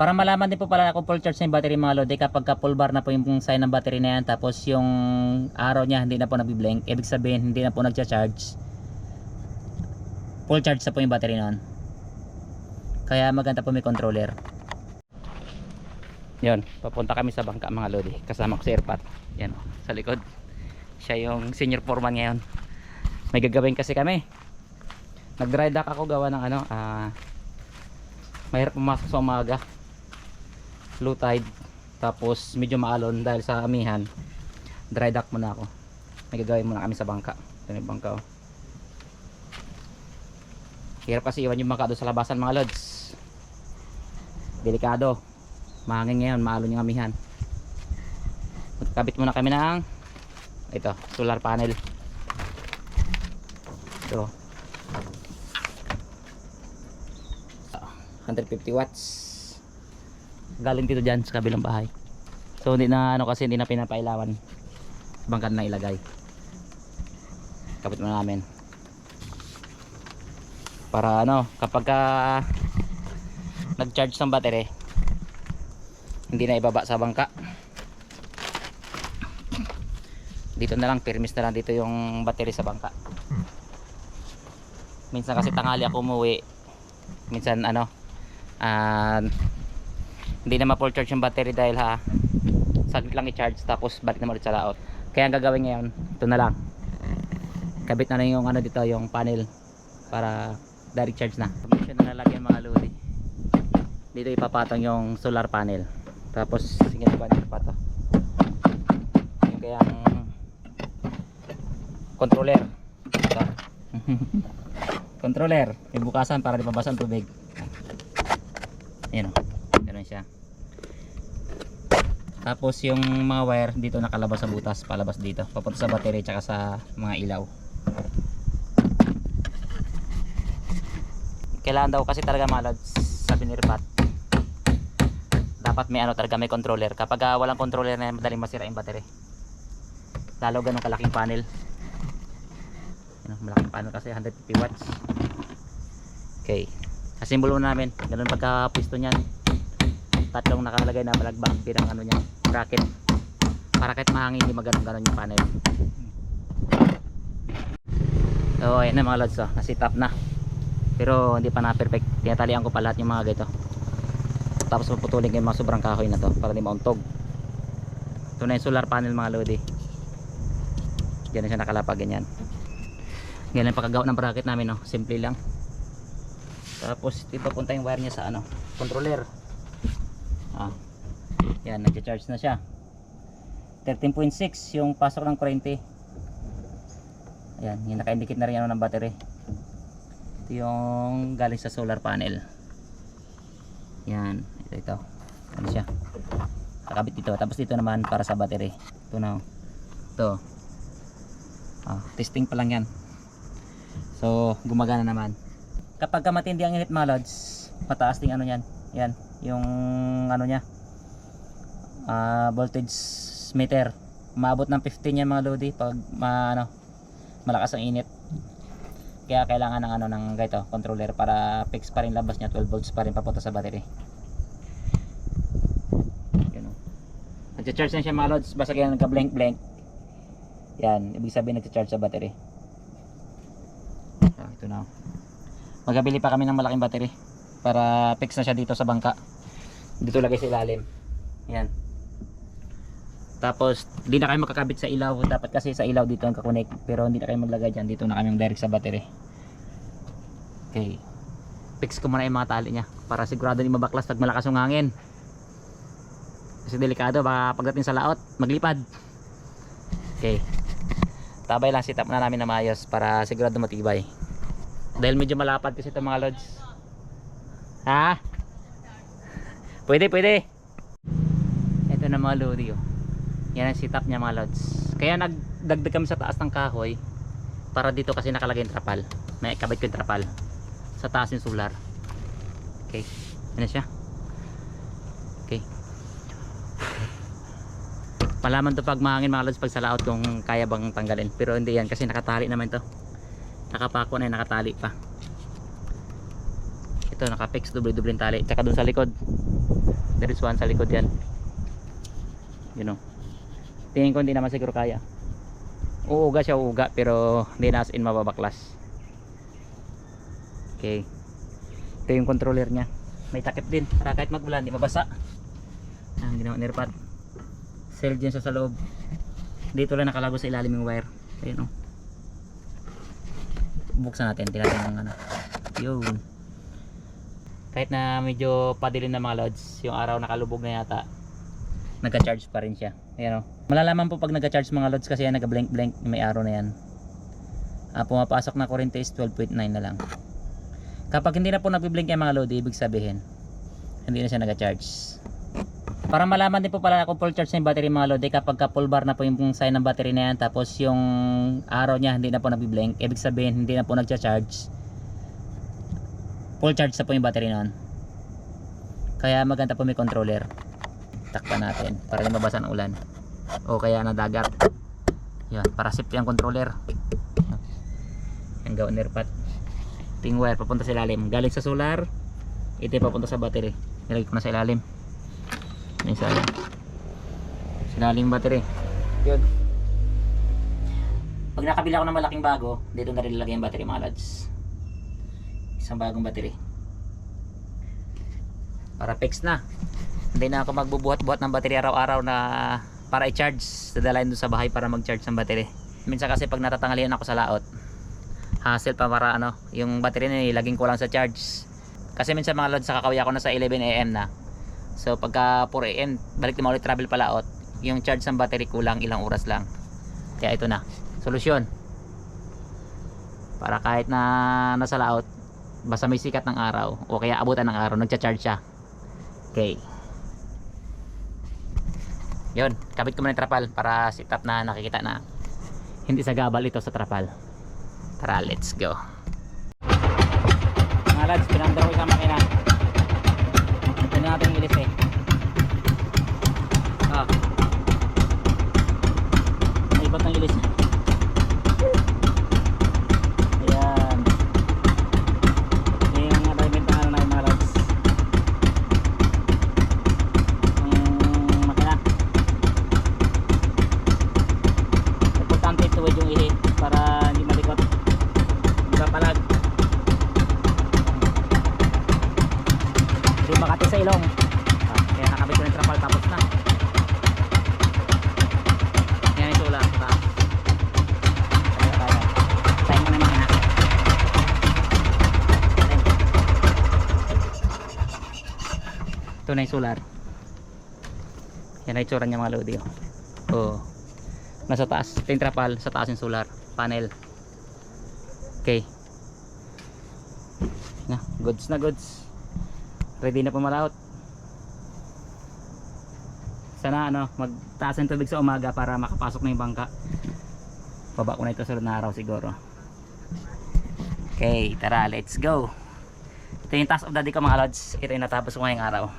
Para malaman din po pala kung full charge na yung battery mga lodi, kapag ka full bar na po yung sign ng battery na yan, tapos yung araw niya hindi na po nagbi-blink, ibig sabihin hindi na po nagcha-charge. Full charge na po yung battery noon. Kaya maganda po may controller. Yun, papunta kami sa bangka mga lodi, kasama ko si Airpat. Yan sa likod. Siya yung senior foreman ngayon. May gagawin kasi kami. Nag-dry dock ako gawa ng mahirap pumasok sa umaga, low tide, tapos medyo maalon dahil sa amihan. Dry dock muna ako. May gagawin muna kami sa bangka. Ito yung bangka oh. Hirap kasi iwan yung bangka doon sa labasan mga lods. Delikado, mahangin ngayon, maalon yung amihan. Magkabit muna kami ng ito, solar panel. Ito 150 watts galing dito dyan sa kabilang bahay. So hindi na kasi hindi na pinapailawan, bangkan na ilagay. Kapit muna namin para kapag nag-charge ng battery, hindi na ibaba sa bangka. Dito na lang, permis na lang dito yung battery sa bangka. Minsan kasi tanghali ako umuwi, minsan hindi na ma-full charge yung battery dahil saglit lang i-charge tapos balik na ulit sa laot. Kaya ang gagawin ngayon, ito na lang, kabit na lang yung dito, yung panel para direct charge na. Combination na lalagyan mga lodi. Dito ipapatong yung solar panel, tapos ginagawa nito pa to yung kayang controller ito. Controller, yung bukasan para di mabasa ang tubig. Ayan o, ganoon siya. Tapos yung mga wire dito nakalabas sa butas, palabas dito, papunta sa battery tsaka sa mga ilaw. Kailangan daw kasi talaga mga lods, sabi ni Ripat, dapat may talaga may controller. Kapag walang controller na madaling masira yung battery, lalo ganun kalaking panel. Malaking panel kasi 150 watts. Okay, asimbolo namin ganun pagka piston yan, tatlong nakalagay na balagbang pirang niya, bracket, para kahit mahangin hindi maganon yung panel. So ayan na mga lods, nasi top na, pero hindi pa na perfect. Tinatalian ko pa lahat yung mga ganito, tapos puputulin ko yung mga sobrang kahoy na to para di mauntog. Ito na yung solar panel mga lodi, dyan na siya nakalapag, ganyan. Ganyan pagkagawa ng bracket namin, simple lang. Tapos ipapunta yung wire niya sa controller. Yan, nag-charge na siya. 13.6 yung pasok ng kuryente. Ayan, yung naka-indicate na rin ng battery. Ito yung galing sa solar panel. Yan, ito. Ano siya? Kakabit dito. Tapos dito naman para sa battery. Ito na. Ito. Testing pa lang yan. So gumagana naman. Kapag matindi ang init mga lods, mataas ding yan. Yan, yung niya, voltage meter. Umabot ng 15 yan mga lodi pag malakas ang init. Kaya kailangan ng ng ganito, controller para fix pa rin labas niya, 12 volts pa rin papunta sa battery. Yan o. Nag-charge na siya mga lods, basta kaya nagka-blank blank. Yan, ibig sabihin nag-charge sa battery. Ito na. Magabili pa kami ng malaking battery para fix na siya dito sa bangka. Dito lagay sa ilalim. Yan. Tapos hindi na kayo makakabit sa ilaw. Dapat kasi sa ilaw dito ang kakonek, pero hindi na kayo maglagay dyan. Dito na kami direct sa battery. Okay. Fix ko muna yung mga tali niya para sigurado hindi mabaklas pag malakas yung hangin. Kasi delikado, baka pagdating sa laot maglipad. Okay. Tabay lang, sit up na namin na maayos para sigurado matibay. Dahil medyo malapad kasi ito mga lods. Ha? Pwede. Ito na mga lodi. Yan ang sit up niya mga lods. Kaya nagdagdag kami sa taas ng kahoy para dito kasi nakalagay yung trapal. May kabit ko yung trapal sa taas yung solar. Okay. Yan na siya. Okay. Malaman to pag mahangin mga lods pag sa laot kung kaya bang tanggalin, pero hindi yan kasi nakatali naman to, nakapako na yun, nakatali pa ito, nakafix, doble-doble tali. Tsaka dun sa likod There is one sa likod yan. You know. Tingin ko hindi naman siguro kaya. Uuga siya, uuga, pero hindi na as in mababaklas. Okay. Ito yung controller niya. May takip din para kahit magulan hindi mabasa. Ang ginawa ni Repat. Cell dyan sa loob. Dito lang nakalago sa ilalim yung wire. Ayun, oh. Buksan natin, tinatin ng ano. Yun. Kahit na medyo padilim na mga lods, yung araw nakalubog na yata, nagka-charge pa rin siya. Ayan, oh. Malalaman po pag nagka-charge mga lods kasi yan nagka-blink-blink, may araw na yan. Pumapasok na kuryente is 12.9 na lang. Kapag hindi na po nagbi-blink yung mga load, ibig sabihin hindi na siya nagka-charge. Para malaman din po pala kung full charge na yung battery mga lodi, kapag ka full bar na po yung sign ng battery na yan, tapos yung araw niya hindi na po nagbi-blink, ibig sabihin hindi na po nagcha-charge. Full charge na po yung battery noon. Kaya maganda po may controller. Takpan natin para hindi mabasa ng ulan o kaya na dagat. Yan, para safety ang controller. Ang gawin ni Repat. Ting wire papunta sa ilalim, galing sa solar, ito papunta sa battery. Nilagay ko na sa ilalim. May sinaling battery. Yun. Pag nakabili ako ng malaking bago, dito na rin lalagay yung battery mga lads. Isang bagong battery. Para fix na. Hindi na ako magbubuhat-buhat ng battery araw-araw na para i-charge. Dadalhin doon sa bahay para mag-charge ng battery. Minsan kasi pag natatanghalian ako sa laot, hassle pa para ano, yung battery na ilaging ko lang sa charge. Kasi minsan mga lads, kakawya ko na sa 11 AM na. So pagka 4 AM balik na ulit travel palaot, yung charge ng battery kulang ilang oras lang. Kaya ito na solusyon para kahit na nasa laot, basta may sikat ng araw o kaya abutan ng araw, nagcha-charge siya. Okay, yun, kabit ko muna yung trapal para sit up na nakikita na hindi sa gabal ito sa trapal. Tara, let's go mga lads. Pinandar ko isang makina. Ito na natin yung ilis eh. Naibat ng ilis. Ayan. Yan yung alignment ng ano na yung mga lods. Yung makina. Importante tuwid yung ihi para hindi malikot. Hindi papalag. Hindi makati sa ilong. Kaya nakabit ko ng trapal tapos na. Yan ito lang. Tayo mo na mga. Ito na yung solar. Yan na itsura niya mga lodi. Oh. Nasa taas. Ito yung trapal. Sa taas yung solar panel. Okay. Na, goods na goods. Ready na pumalaot. Sana ano, magtaas ng tubig sa umaga para makapasok na yung bangka. Baba ko na ito sa na araw siguro. Okay, tara, let's go. Ito yung task of the day ko mga lods. Ito yung natapos ko ngayong araw.